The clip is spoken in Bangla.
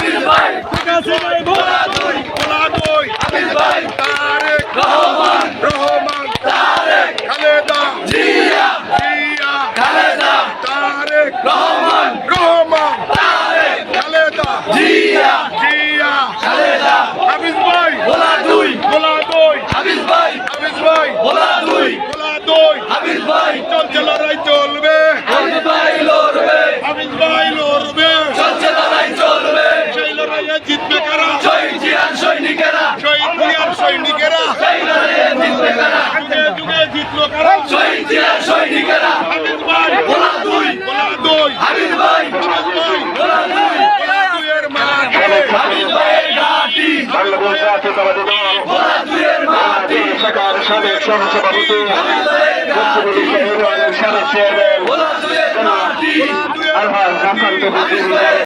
হাফিজ ভাই কাছে ভাই ভোলা দুই হাফিজ ভাই তারেক রহমান রহমান তারেক খালেদা জিয়া জিয়া খালেদা তারেক রহমান রহমান তারেক খালেদা জিয়া জিয়া খালেদা হাফিজ ভাই ভোলা দুই হাফিজ ভাই ভোলা দুই ভোলা দুই হাফিজ ভাই চলছে লড়াই চলবে হাফিজ ভাই লড়বে হাফিজ ভাই লড়বে চলছে লড়াই চলবে সেই লড়াইয়ে জিতবে কারা শহীদ জিয়ার সৈনিকেরা শহীদ জিয়ার সৈনিকেরা সেই লড়াইয়ে জিতবে কারা যুগে যুগে জিতলো কারা শহীদ জিয়ার সৈনিকেরা হাফিজ ভাই ভোলা দুই হাফিজ ভাই ভোলা দুই দুইয়ের মাঠে হাফিজ ভাইয়ের ঘাঁটি বাংলাদেশ জাতীয়তাবাদী দল ভোলা দুইয়ের মাটি সরকার সাবেক সহসভাপতি হাফিজ ভাইয়ের ঘাঁটি সাবেক চেয়ারম্যান ভোলা দুইয়ের মাটি আলহাজ আকান্ত